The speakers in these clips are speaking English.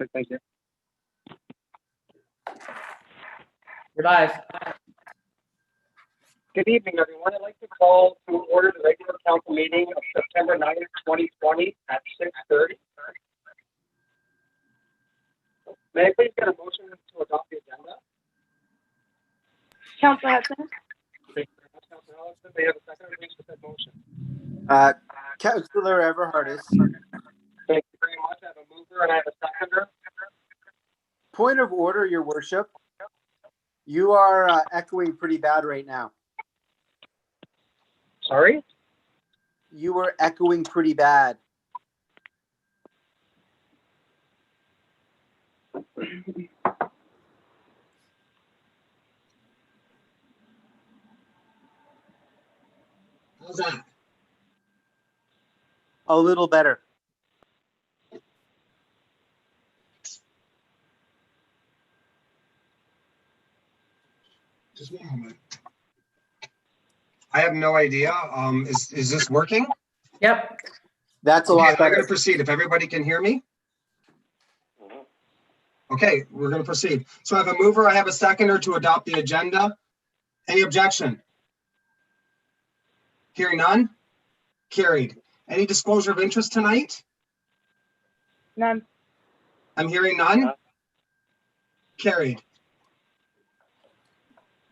Thank you. You're live. Good evening, everyone. I'd like to call to order the regular council meeting of September 9th, 2020 at 6:30. May I please get a motion to adopt the agenda? Councilor Hudson. Thank you very much, Councilor Allison. May I have a second please for that motion? Councilor Everhardis. Thank you very much. I have a mover and I have a seconder. Point of order, Your Worship. You are echoing pretty bad right now. Sorry? You were echoing pretty bad. How's that? A little better. Just one moment. I have no idea. Is this working? Yep. That's a Okay, lot I'm going better. to proceed. If everybody can hear me. Okay, we're going to proceed. So I have a mover, I have a seconder to adopt the agenda. Any objection? Hearing none? Carried. Any disclosure of interest tonight? None. I'm hearing none. Carried.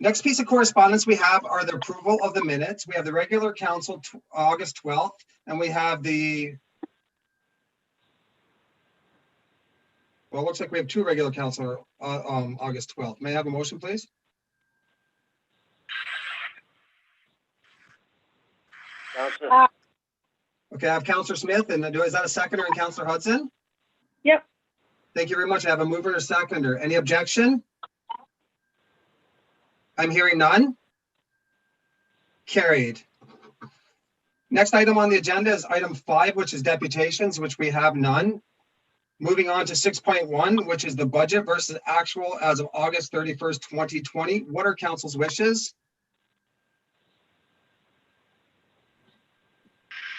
Next piece of correspondence we have are the approval of the minutes. We have the regular council August 12th, and we have the, well, it looks like we have two regular council August 12th. May I have a motion, please? Okay, I have Councilor Smith, and is that a seconder and Councilor Hudson? Yep. Thank you very much. I have a mover and a seconder. Any objection? I'm hearing none. Carried. Next item on the agenda is item 5, which is deputations, which we have none. Moving on to 6.1, which is the budget versus actual as of August 31st, 2020. What are council's wishes?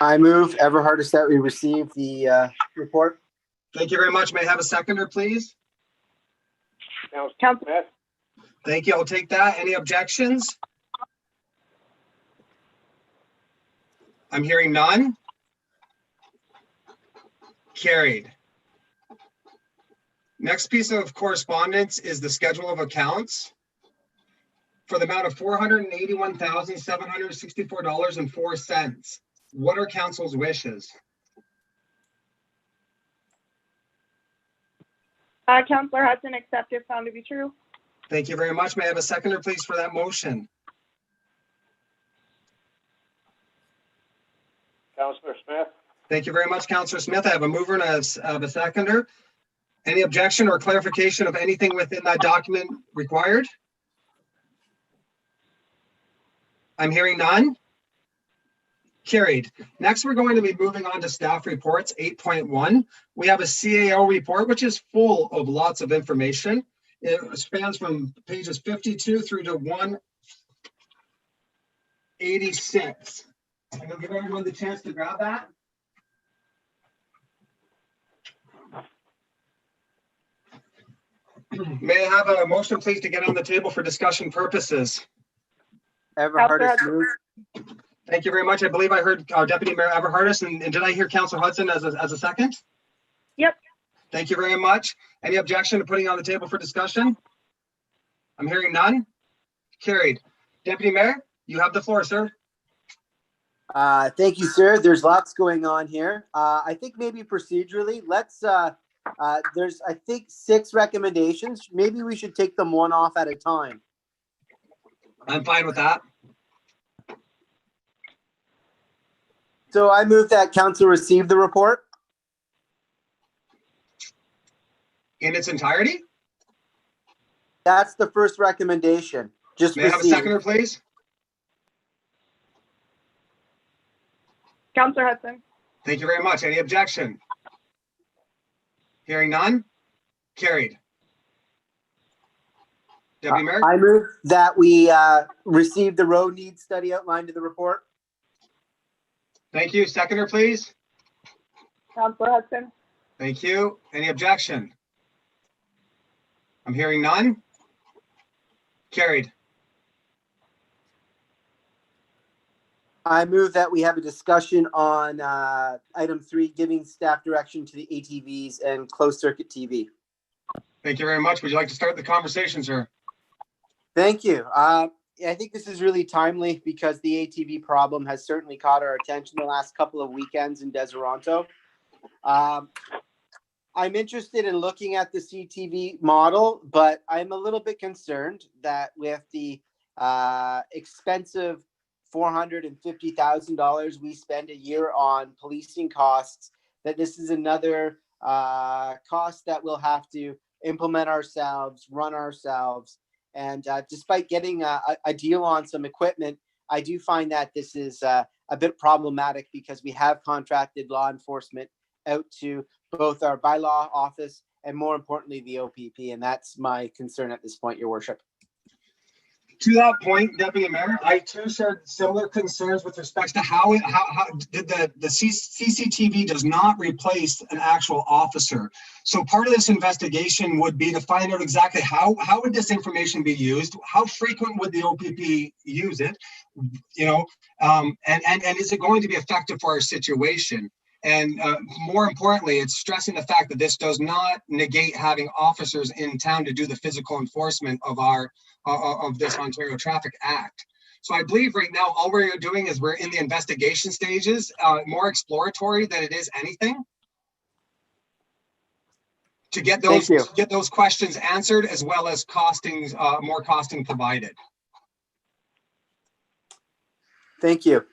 I move, Everhardis, that we receive the report. Thank you very much. May I have a seconder, please? Council. Thank you. I'll take that. Any objections? I'm hearing none. Carried. Next piece of correspondence is the schedule of accounts for the amount of $481,764.04. What are council's wishes? Councilor Hudson, accept if found to be true. Thank you very much. May I have a seconder, please, for that motion? Councilor Smith. Thank you very much, Councilor Smith. I have a mover and a seconder. Any objection or clarification of anything within that document required? I'm hearing none. Carried. Next, we're going to be moving on to staff reports 8.1. We have a CAO report, which is full of lots of information. It spans from pages 52 through to 186. I'm going to give everyone the chance to grab that. May I have a motion, please, to get on the table for discussion purposes? Everhardis move. Thank you very much. I believe I heard Deputy Mayor Everhardis, and did I hear Councilor Hudson as a second? Yep. Thank you very much. Any objection to putting it on the table for discussion? I'm hearing none. Carried. Deputy Mayor, you have the floor, sir. Thank you, sir. There's lots going on here. I think maybe procedurally, let's, there's, I think, 6 recommendations. Maybe we should take them one off at a time. I'm fine with that. So I move that council receive the report. In its entirety? That's the first recommendation. Just May I have a receive. seconder, please? Councilor Hudson. Thank you very much. Any objection? Hearing none. Carried. Deputy Mayor? I move that we receive the road needs study outlined in the report. Thank you. Seconder, please. Councilor Hudson. Thank you. Any objection? I'm hearing none. Carried. I move that we have a discussion on item 3, giving staff direction to the ATVs and closed circuit TV. Thank you very much. Would you like to start the conversation, sir? Thank you. I think this is really timely because the ATV problem has certainly caught our attention the last couple of weekends in Deseronto. I'm interested in looking at the CTV model, but I'm a little bit concerned that with the expensive $450,000 we spend a year on policing costs, that this is another cost that we'll have to implement ourselves, run ourselves. And despite getting a deal on some equipment, I do find that this is a bit problematic because we have contracted law enforcement out to both our bylaw office and, more importantly, the OPP. And that's my concern at this point, Your Worship. To that point, Deputy Mayor, I too shared similar concerns with respect to how the CCTV does not replace an actual officer. So part of this investigation would be to find out exactly how would this information be used, how frequent would the OPP use it, you know, and is it going to be effective for our situation? And more importantly, it's stressing the fact that this does not negate having officers in town to do the physical enforcement of our of this Ontario Traffic Act. So I believe right now all we're doing is we're in the investigation stages, more exploratory than it is anything, to get those questions answered, as well as costings, more costing provided. Thank you.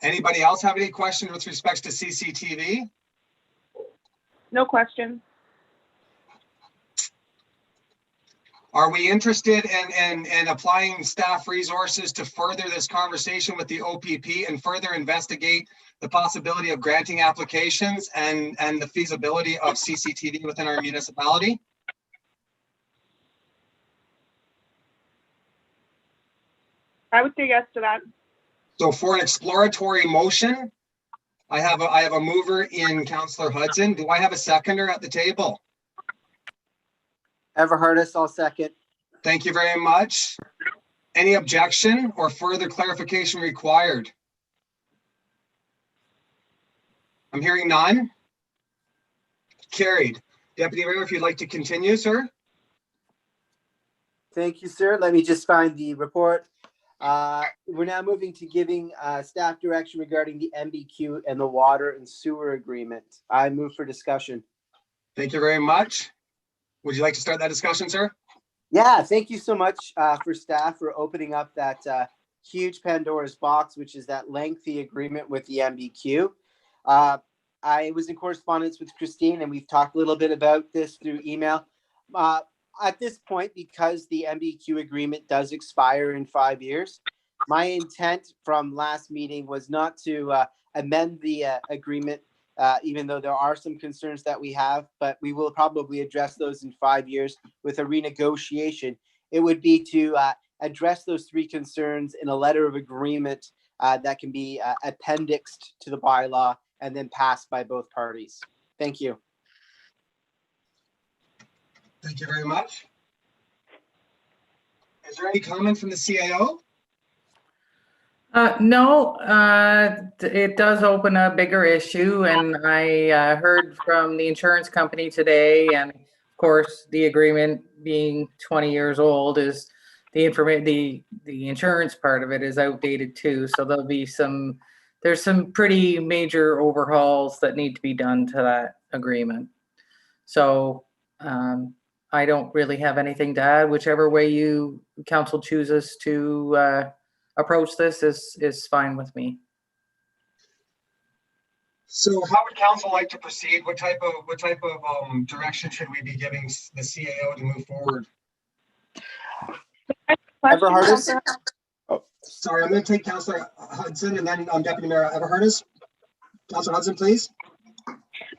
Anybody else have any questions with respect to CCTV? No question. Are we interested in applying staff resources to further this conversation with the OPP and further investigate the possibility of granting applications and the feasibility of CCTV within our municipality? I would say yes to that. So for an exploratory motion, I have a mover in Councillor Hudson. Do I have a seconder at the table? Everhardis, I'll second. Thank you very much. Any objection or further clarification required? I'm hearing none. Carried. Deputy Mayor, if you'd like to continue, sir. Thank you, sir. Let me just find the report. We're now moving to giving staff direction regarding the MBQ and the water and sewer agreement. I move for discussion. Thank you very much. Would you like to start that discussion, sir? Yeah, thank you so much for staff for opening up that huge Pandora's box, which is that lengthy agreement with the MBQ. I was in correspondence with Christine, and we've talked a little bit about this through email. At this point, because the MBQ agreement does expire in 5 years, my intent from last meeting was not to amend the agreement, even though there are some concerns that we have, but we will probably address those in 5 years with a renegotiation. It would be to address those 3 concerns in a letter of agreement that can be appendixed to the bylaw and then passed by both parties. Thank you. Thank you very much. Is there any comment from the CAO? No, it does open a bigger issue, and I heard from the insurance company today, and of course the agreement being 20 years old is the insurance part of it is outdated too. So there's some pretty major overhauls that need to be done to that agreement. So I don't really have anything to add. Whichever way council chooses to approach this is fine with me. So how would council like to proceed? What type of direction should we be giving the CAO to move forward? Everhardis? Oh, sorry, I'm going to take Councillor Hudson and then Deputy Mayor Everhardis. Councillor Hudson, please.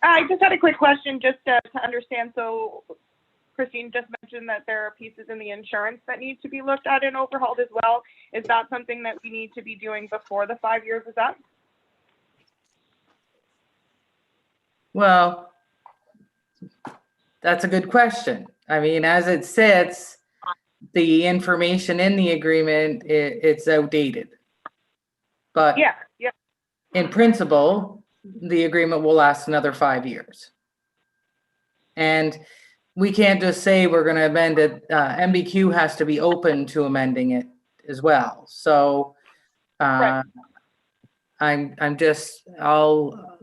I just had a quick question just to understand. So Christine just mentioned that there are pieces in the insurance that need to be looked at and overhauled as well. Is that something that we need to be doing before the 5 years is up? Well, That's a good question. I mean, as it sits, the information in the agreement, it's outdated. But Yeah, yeah. in principle, the agreement will last another 5 years. And we can't just say we're going to amend it. MBQ has to be open to amending it as well. So Right. I'll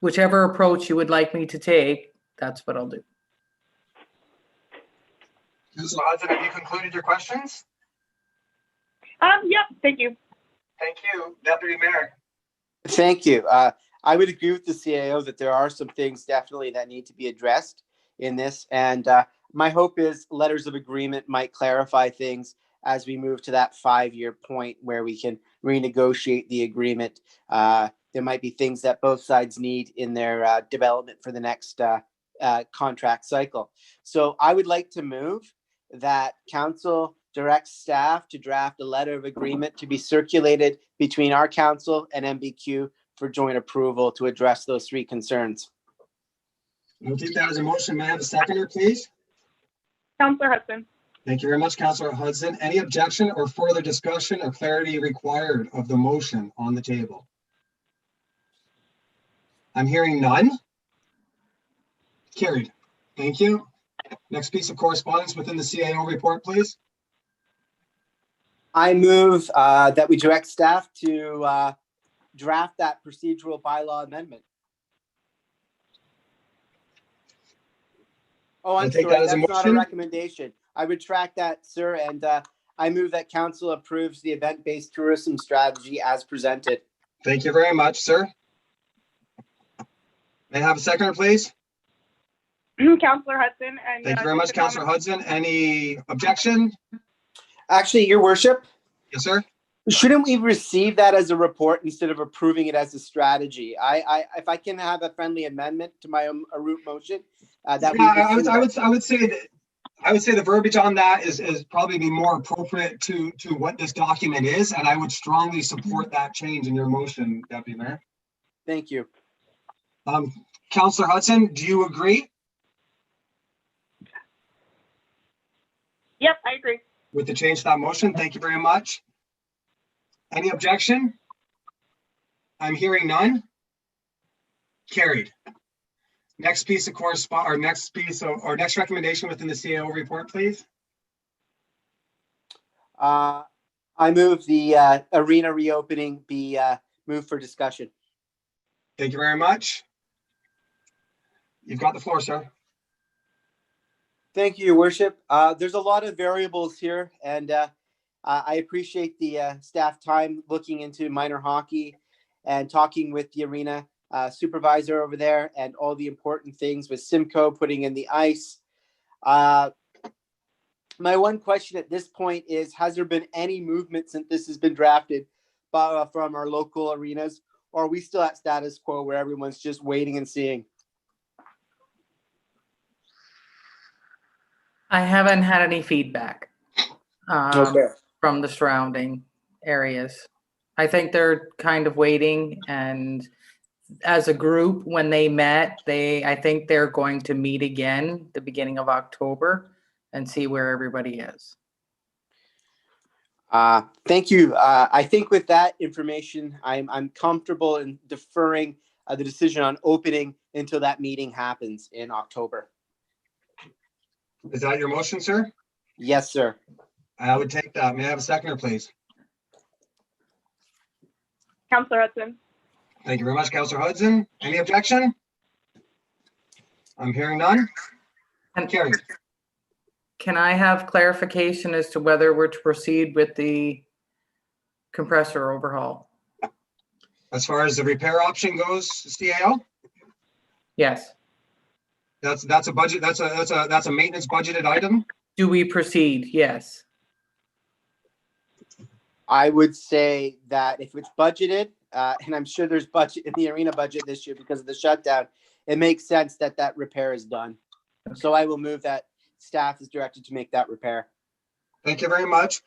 whichever approach you would like me to take, that's what I'll do. Councillor Hudson, have you concluded your questions? Yep, thank you. Thank you. Deputy Mayor. Thank you. I would agree with the CAO that there are some things definitely that need to be addressed in this. And my hope is letters of agreement might clarify things as we move to that 5-year point where we can renegotiate the agreement. There might be things that both sides need in their development for the next contract cycle. So I would like to move that council directs staff to draft a letter of agreement to be circulated between our council and MBQ for joint approval to address those 3 concerns. We'll take that as a motion. May I have a seconder, please? Councillor Hudson. Thank you very much, Councillor Hudson. Any objection or further discussion or clarity required of the motion on the table? I'm hearing none. Carried. Thank you. Next piece of correspondence within the CAO report, please. I move that we direct staff to draft that procedural bylaw amendment. Oh, I'm I'll take sorry, that as a that's not a motion. recommendation. I retract that, sir, and I move that council approves the event-based tourism strategy as presented. Thank you very much, sir. May I have a seconder, please? Councillor Hudson. And Thank you very much, just a Councillor comment. Hudson. Any objection? Actually, your worship, Yes, sir. shouldn't we receive that as a report instead of approving it as a strategy? If I can have a friendly amendment to my a root motion, that we Yeah, receive that. I would say the verbiage on that is probably be more appropriate to what this document is, and I would strongly support that change in your motion, Deputy Mayor. Thank you. Councillor Hudson, do you agree Yep, I agree. with the change to that motion? Thank you very much. Any objection? I'm hearing none. Carried. Next piece of correspondence, next recommendation within the CAO report, please. I move the arena reopening be moved for discussion. Thank you very much. You've got the floor, sir. Thank you, Your Worship. There's a lot of variables here, and I appreciate the staff time looking into minor hockey and talking with the arena supervisor over there and all the important things with Simcoe putting in the ice. My one question at this point is, has there been any movement since this has been drafted from our local arenas, or are we still at status quo where everyone's just waiting and seeing? I haven't had any feedback from the surrounding areas. I think they're kind of waiting, and as a group, when they met, I think they're going to meet again the beginning of October and see where everybody is. Thank you. I think with that information, I'm comfortable in deferring the decision on opening until that meeting happens in October. Is that your motion, sir? Yes, sir. I would take that. May I have a seconder, please? Councillor Hudson. Thank you very much, Councillor Hudson. Any objection? I'm hearing none. Carried. Can I have clarification as to whether we're to proceed with the compressor overhaul? As far as the repair option goes, CAO? Yes. That's a budget. That's a maintenance budgeted item. Do we proceed? Yes. I would say that if it's budgeted, and I'm sure there's budget in the arena budget this year because of the shutdown, it makes sense that that repair is done. Okay. So I will move that staff is directed to make that repair. Thank you very much.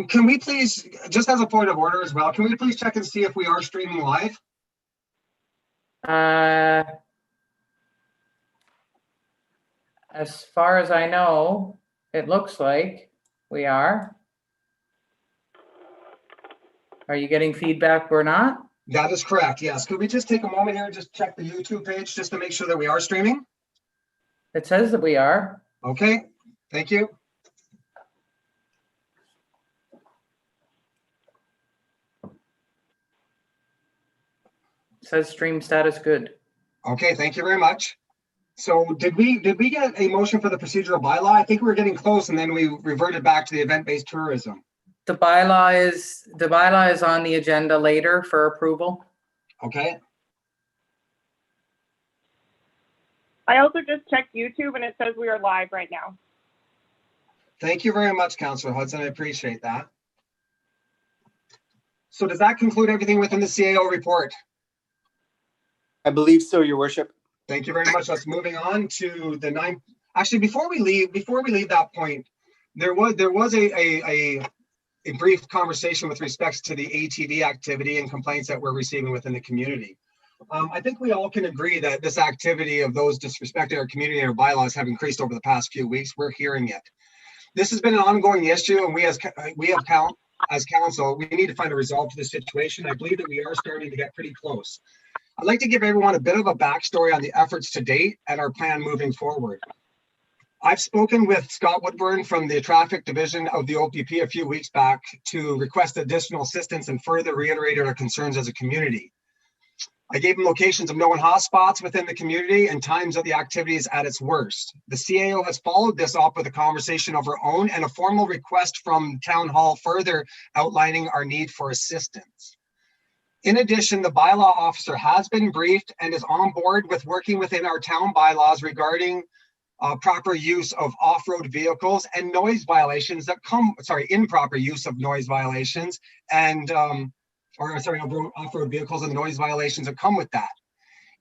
Can we please, just as a point of order as well, can we please check and see if we are streaming live? As far as I know, it looks like we are. Are you getting feedback we're not? That is correct, yes. Could we just take a moment here and just check the YouTube page just to make sure that we are streaming? It says that we are. Okay, thank you. It says stream status good. Okay, thank you very much. So did we get a motion for the procedural bylaw? I think we were getting close and then we reverted back to the event-based tourism. The bylaw is on the agenda later for approval. Okay, I also just checked YouTube and it says we are live right now. thank you very much, Councillor Hudson. I appreciate that. So does that conclude everything within the CAO report? I believe so, Your Worship. Thank you very much. Let's moving on to the ninth. Actually, before we leave that point, there was a brief conversation with respects to the ATV activity and complaints that we're receiving within the community. I think we all can agree that this activity of those disrespecting our community and our bylaws have increased over the past few weeks. We're hearing it. This has been an ongoing issue, and we as council, we need to find a resolve to this situation. I believe that we are starting to get pretty close. I'd like to give everyone a bit of a backstory on the efforts to date and our plan moving forward. I've spoken with Scott Woodburn from the traffic division of the OPP a few weeks back to request additional assistance and further reiterated our concerns as a community. I gave him locations of known hotspots within the community and times of the activities at its worst. The CAO has followed this up with a conversation of our own and a formal request from Town Hall further outlining our need for assistance. In addition, the bylaw officer has been briefed and is on board with working within our town bylaws regarding proper use of off-road vehicles and noise violations that come, improper use of noise violations and, off-road vehicles and noise violations that come with that.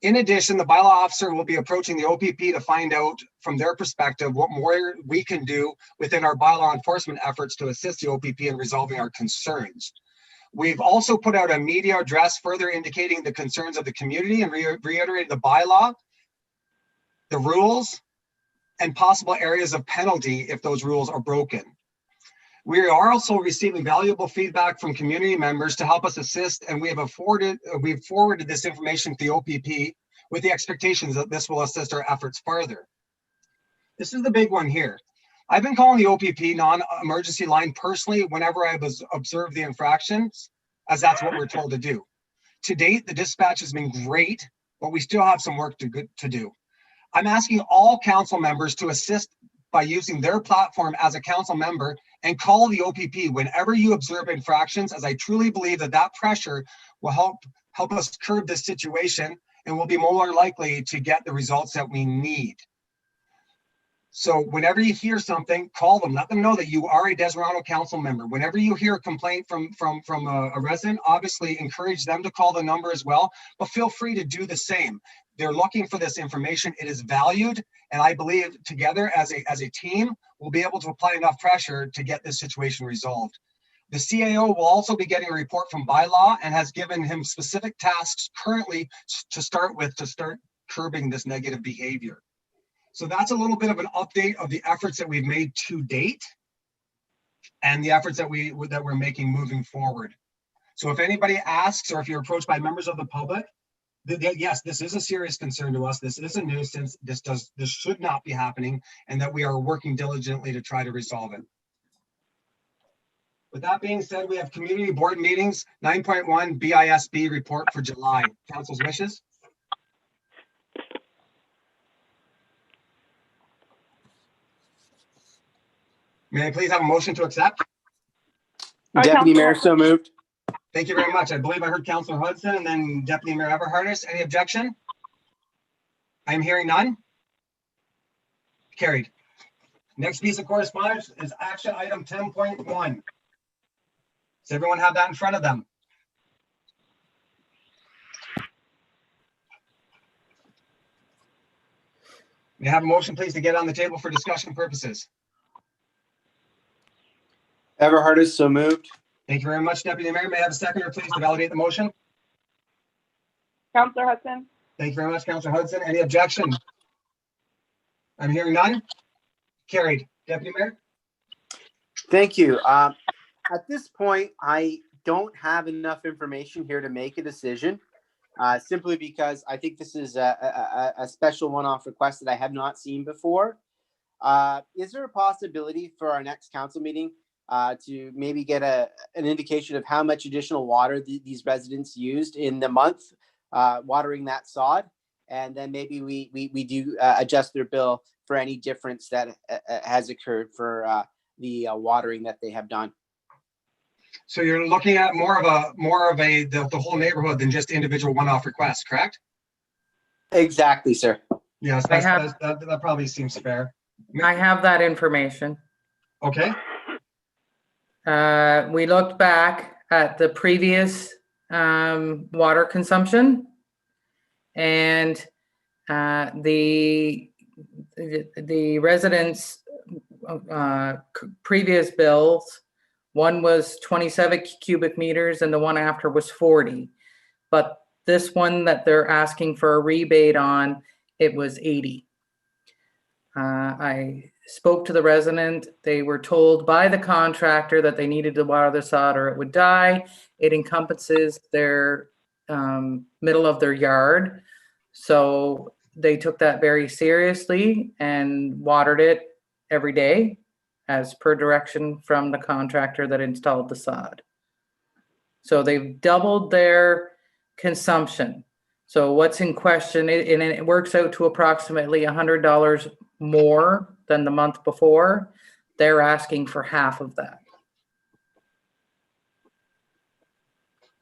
In addition, the bylaw officer will be approaching the OPP to find out from their perspective what more we can do within our bylaw enforcement efforts to assist the OPP in resolving our concerns. We've also put out a media address further indicating the concerns of the community and reiterated the bylaw, the rules, and possible areas of penalty if those rules are broken. We are also receiving valuable feedback from community members to help us assist, and we've forwarded this information to the OPP with the expectations that this will assist our efforts further. This is the big one here. I've been calling the OPP non-emergency line personally whenever I've observed the infractions, as that's what we're told to do. To date, the dispatch has been great, but we still have some work to do. I'm asking all council members to assist by using their platform as a council member and call the OPP whenever you observe infractions, as I truly believe that pressure will help us curb this situation and will be more likely to get the results that we need. So whenever you hear something, call them, let them know that you are a Desmeraldo council member. Whenever you hear a complaint from a resident, obviously encourage them to call the number as well, but feel free to do the same. They're looking for this information. It is valued. And I believe together as a team, we'll be able to apply enough pressure to get this situation resolved. The CAO will also be getting a report from bylaw and has given him specific tasks currently to start curbing this negative behavior. So that's a little bit of an update of the efforts that we've made to date and the efforts that we're making moving forward. So if anybody asks, or if you're approached by members of the public, yes, this is a serious concern to us. This is a nuisance. This should not be happening, and that we are working diligently to try to resolve it. With that being said, we have community board meetings, 9.1 BISB report for July. Council's wishes. May I please have a motion to accept? Deputy Mayor, so moved. Thank you very much. I believe I heard Councillor Hudson and then Deputy Mayor Everhardis. Any objection? I am hearing none. Carried. Next piece of correspondence is action item 10.1. Does everyone have that in front of them? May I have a motion, please, to get on the table for discussion purposes? Everhardis, so moved. Thank you very much, Deputy Mayor. May I have a seconder, please, to validate the motion? Councillor Hudson. Thank you very much, Councillor Hudson. Any objection? I'm hearing none. Carried. Deputy Mayor? Thank you. At this point, I don't have enough information here to make a decision, simply because I think this is a special one-off request that I have not seen before. Is there a possibility for our next council meeting to maybe get an indication of how much additional water these residents used in the month watering that sod? And then maybe we do adjust their bill for any difference that has occurred for the watering that they have done. So you're looking at more of the whole neighborhood than just individual one-off requests, correct? Exactly, sir. Yes, that probably seems fair. I have that information. Okay. We looked back at the previous water consumption, and the residents' previous bills, one was 27 cubic meters and the one after was 40. But this one that they're asking for a rebate on, it was 80. I spoke to the resident. They were told by the contractor that they needed to water the sod or it would die. It encompasses their middle of their yard. So they took that very seriously and watered it every day as per direction from the contractor that installed the sod. So they've doubled their consumption. So what's in question, and it works out to approximately $100 more than the month before. They're asking for half of that.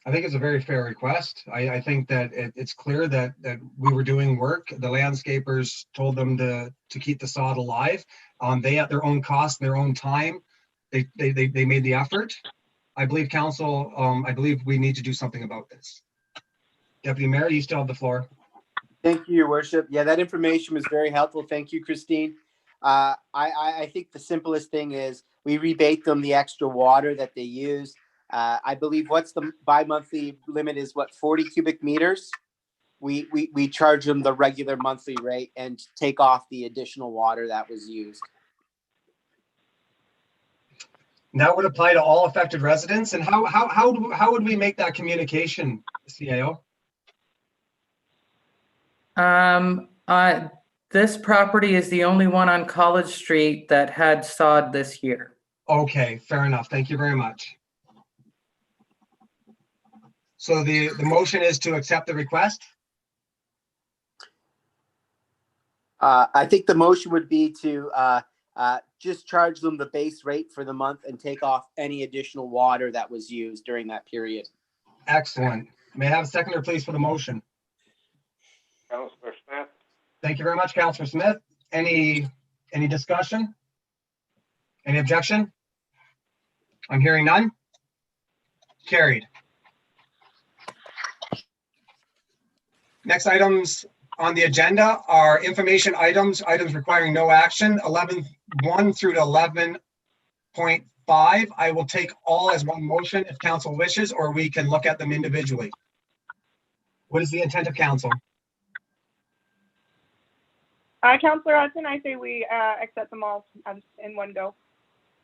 I think it's a very fair request. I think that it's clear that we were doing work. The landscapers told them to keep the sod alive. They at their own cost, their own time, they made the effort. I believe council, I believe we need to do something about this. Deputy Mayor, you still have the floor. Thank you, Your Worship. Yeah, that information was very helpful. Thank you, Christine. I think the simplest thing is we rebate them the extra water that they use. I believe what's the bi-monthly limit is what, 40 cubic meters? We charge them the regular monthly rate and take off the additional water that was used. And that would apply to all affected residents. And how would we make that communication, CAO? This property is the only one on College Street that had sod this year. Okay, fair enough. Thank you very much. So the motion is to accept the request? I think the motion would be to just charge them the base rate for the month and take off any additional water that was used during that period. Excellent. May I have a seconder, please, for the motion? Councillor Smith. Thank you very much, Councillor Smith. Any discussion? Any objection? I'm hearing none. Carried. Next items on the agenda are information items requiring no action, 11.1 through to 11.5. I will take all as one motion if council wishes, or we can look at them individually. What is the intent of council? Councillor Hudson, I say we accept them all in one go.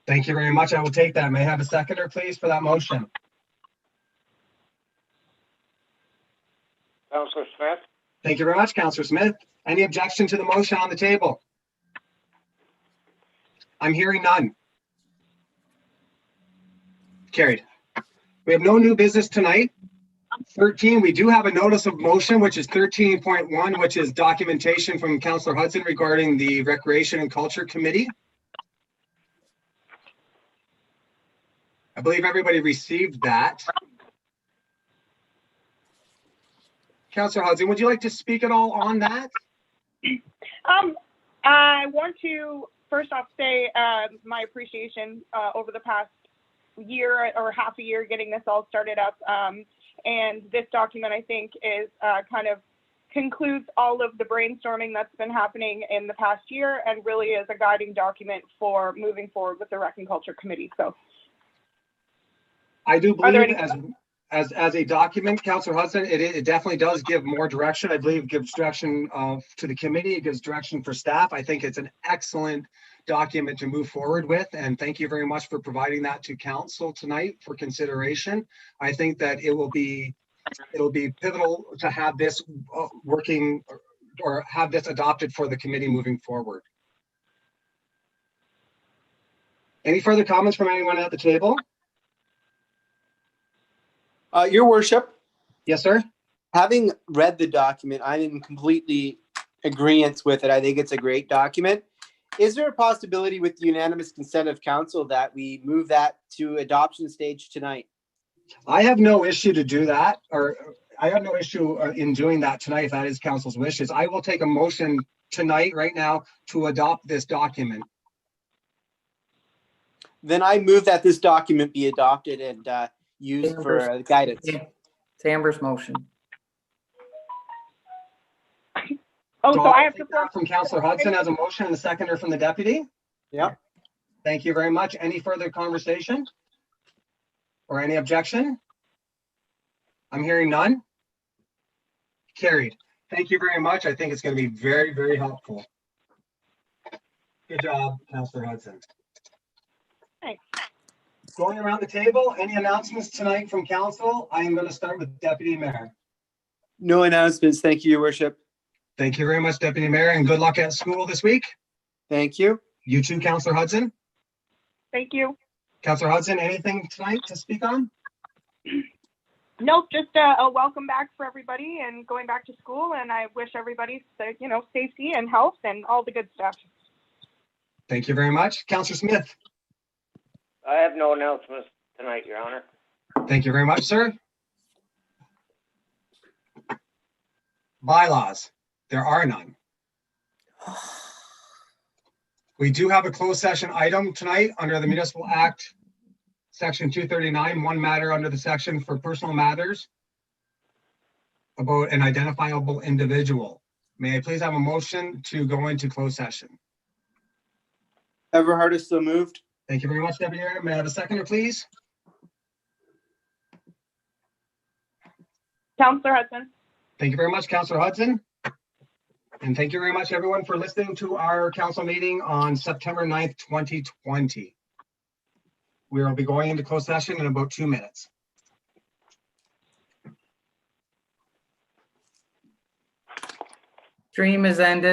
Thank you very much. I will take that. May I have a seconder, please, for that motion? Councillor Smith. Thank you very much, Councillor Smith. Any objection to the motion on the table? I'm hearing none. Carried. We have no new business tonight. 13, we do have a notice of motion, which is 13.1, which is documentation from Councillor Hudson regarding the Recreation and Culture Committee. I believe everybody received that. Councillor Hudson, would you like to speak at all on that? I want to first off say my appreciation over the past year or half a year getting this all started up. And this document, I think, is kind of concludes all of the brainstorming that's been happening in the past year and really is a guiding document for moving forward with the Rec and Culture Committee. So I do believe as a document, Councillor Hudson, it definitely does give more direction. I believe it gives direction to the committee. It gives direction for staff. I think it's an excellent document to move forward with. And thank you very much for providing that to council tonight for consideration. I think that it'll be pivotal to have this working or have this adopted for the committee moving forward. Any further comments from anyone at the table? Your worship, Yes, sir. having read the document, I'm in completely agreement with it. I think it's a great document. Is there a possibility with the unanimous consent of council that we move that to adoption stage tonight? I have no issue to do that, or I have no issue in doing that tonight if that is council's wishes. I will take a motion tonight, right now, to adopt this document. Then I move that this document be adopted and used for guidance. It's Amber's motion. Oh, so I have to Take that from Councillor Hudson as a motion and the seconder from the deputy. Yeah. Thank you very much. Any further conversation? Or any objection? I'm hearing none. Carried. Thank you very much. I think it's going to be very, very helpful. Good job, Councillor Hudson. Thanks. Going around the table, any announcements tonight from council? I am going to start with Deputy Mayor. No announcements. Thank you, your worship. Thank you very much, Deputy Mayor, and good luck at school this week. Thank you. You too, Councillor Hudson. Thank you. Councillor Hudson, anything tonight to speak on? Nope, just a welcome back for everybody and going back to school. And I wish everybody, safety and health and all the good stuff. Thank you very much. Councillor Smith. I have no announcements tonight, Your Honor. Thank you very much, sir. Bylaws. There are none. We do have a closed session item tonight under the Municipal Act, Section 239, one matter under the section for personal matters about an identifiable individual. May I please have a motion to go into closed session? Everhart is so moved. Thank you very much, Deputy Mayor. May I have a seconder, please? Councillor Hudson. Thank you very much, Councillor Hudson. And thank you very much, everyone, for listening to our council meeting on September 9th, 2020. We will be going into closed session in about 2 minutes. Stream is ended.